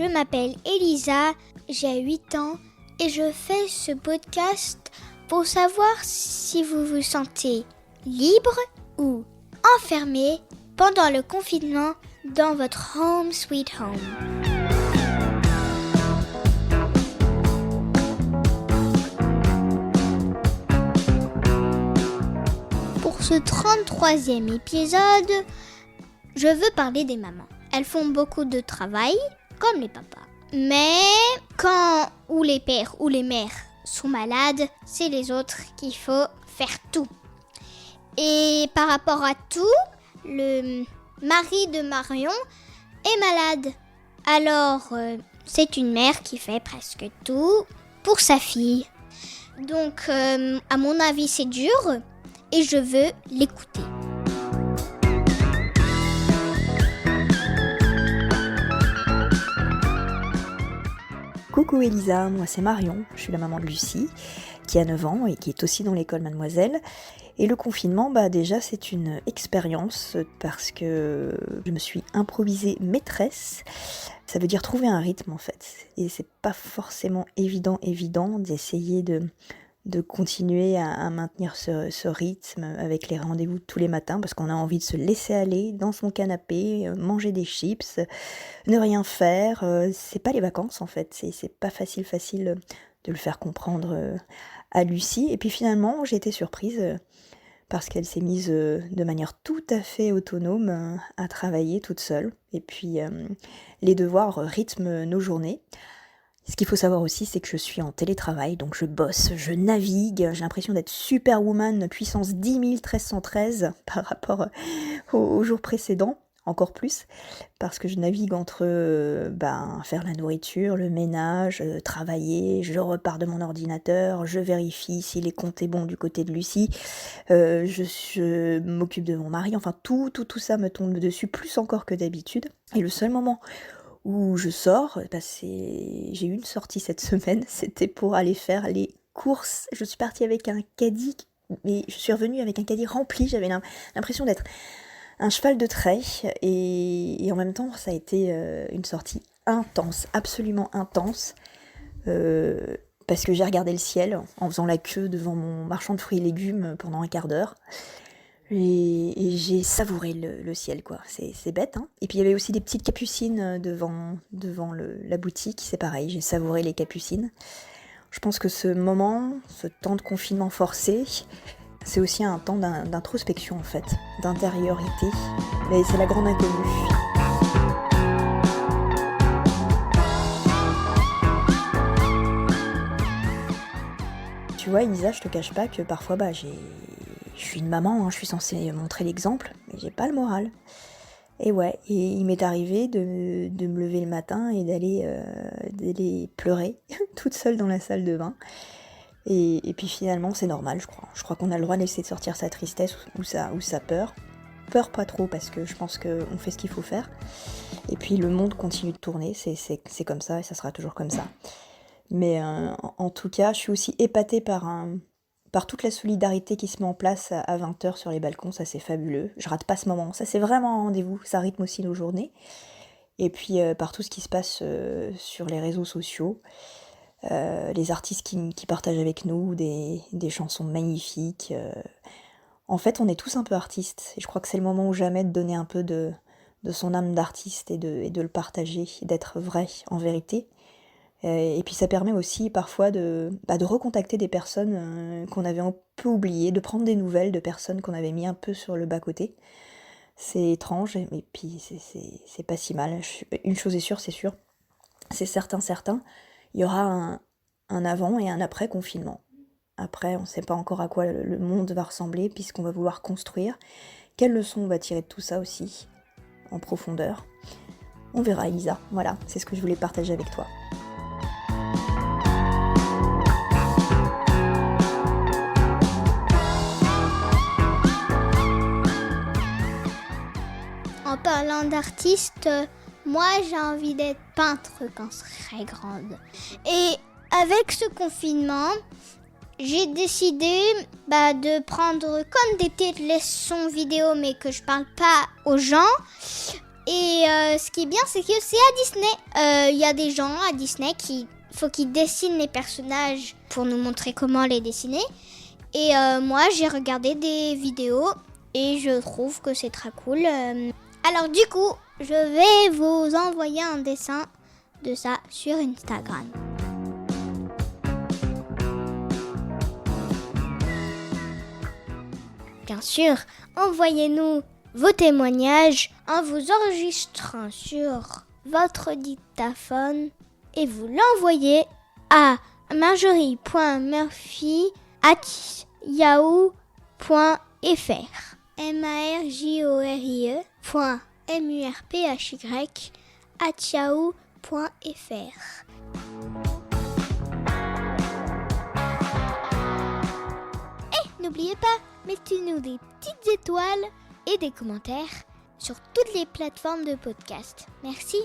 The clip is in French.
je m'appelle Elisa, j'ai 8 ans et je fais ce podcast pour savoir si vous vous sentez libre ou enfermé pendant le confinement dans votre home sweet home. Pour ce 33e épisode, je veux parler des mamans. Elles font beaucoup de travail, comme les papas. Mais quand ou les pères ou les mères sont malades, c'est les autres qu'il faut faire tout. Et par rapport à tout, le mari de Marion est malade. Alors, c'est une mère qui fait presque tout pour sa fille. Donc, à mon avis, c'est dur et je veux l'écouter. Coucou Elisa, moi c'est Marion, je suis la maman de Lucie, qui a 9 ans et qui est aussi dans l'école Mademoiselle. Et le confinement, déjà c'est une expérience parce que je me suis improvisée maîtresse. Ça veut dire trouver un rythme en fait. Et c'est pas forcément évident d'essayer de continuer à maintenir ce rythme avec les rendez-vous tous les matins parce qu'on a envie de se laisser aller dans son canapé, manger des chips, ne rien faire. C'est pas les vacances en fait, c'est pas facile de le faire comprendre à Lucie. Et puis finalement j'ai été surprise parce qu'elle s'est mise de manière tout à fait autonome à travailler toute seule. Et puis les devoirs rythment nos journées. Ce qu'il faut savoir aussi, c'est que je suis en télétravail, donc je bosse, je navigue, j'ai l'impression d'être superwoman puissance 10 1313 par rapport aux jours précédents, encore plus, parce que je navigue entre faire la nourriture, le ménage, travailler, je repars de mon ordinateur, je vérifie si les comptes est bon du côté de Lucie, je m'occupe de mon mari, enfin tout ça me tombe dessus, plus encore que d'habitude, et le seul moment où je sors, j'ai eu une sortie cette semaine, c'était pour aller faire les courses. Je suis partie avec un caddie, mais je suis revenue avec un caddie rempli, j'avais l'impression d'être un cheval de trait, et en même temps ça a été une sortie intense, absolument intense, parce que j'ai regardé le ciel en faisant la queue devant mon marchand de fruits et légumes pendant un quart d'heure. Et j'ai savouré le ciel, quoi. C'est bête, hein. Et puis il y avait aussi des petites capucines devant la boutique, c'est pareil, j'ai savouré les capucines. Je pense que ce temps de confinement forcé, c'est aussi un temps d'introspection en fait, d'intériorité. Mais c'est la grande inconnue. Tu vois, Elisa, je te cache pas que parfois, je suis une maman, je suis censée montrer l'exemple, mais j'ai pas le moral. Et il m'est arrivé de me lever le matin et d'aller pleurer toute seule dans la salle de bain. Et puis finalement, c'est normal, je crois. Je crois qu'on a le droit d'essayer de sortir sa tristesse ou sa peur. Peur pas trop, parce que je pense qu'on fait ce qu'il faut faire. Et puis le monde continue de tourner, c'est comme ça et ça sera toujours comme ça. Mais en tout cas, je suis aussi épatée par toute la solidarité qui se met en place à 20h sur les balcons, ça c'est fabuleux. Je rate pas ce moment, ça c'est vraiment un rendez-vous, ça rythme aussi nos journées. Et puis par tout ce qui se passe sur les réseaux sociaux, les artistes qui partagent avec nous des chansons magnifiques. En fait, on est tous un peu artistes, et je crois que c'est le moment ou jamais de donner un peu de son âme d'artiste et de le partager, d'être vrai en vérité. Et puis ça permet aussi parfois de recontacter des personnes qu'on avait un peu oubliées, de prendre des nouvelles de personnes qu'on avait mis un peu sur le bas-côté. C'est étrange, mais puis c'est pas si mal. Une chose est sûre, c'est sûr, c'est certain, il y aura un avant et un après confinement. Après, on ne sait pas encore à quoi le monde va ressembler, puisqu'on va vouloir construire. Quelles leçons on va tirer de tout ça aussi, en profondeur? On verra, Elisa. Voilà, c'est ce que je voulais partager avec toi. En parlant d'artiste, moi j'ai envie d'être peintre quand je serai grande. Et avec ce confinement, j'ai décidé de prendre comme des petites leçons vidéo, mais que je parle pas aux gens, Et ce qui est bien, c'est que c'est à Disney. Il y a des gens à Disney faut qu'ils dessinent les personnages pour nous montrer comment les dessiner. Et moi, j'ai regardé des vidéos et je trouve que c'est très cool. Alors du coup, je vais vous envoyer un dessin de ça sur Instagram. Bien sûr, envoyez-nous vos témoignages en vous enregistrant sur votre dictaphone et vous l'envoyez à marjorie.murphy@yahoo.fr marjorie.murphy@yahoo.fr. N'oubliez pas, mettez-nous des petites étoiles et des commentaires sur toutes les plateformes de podcast. Merci.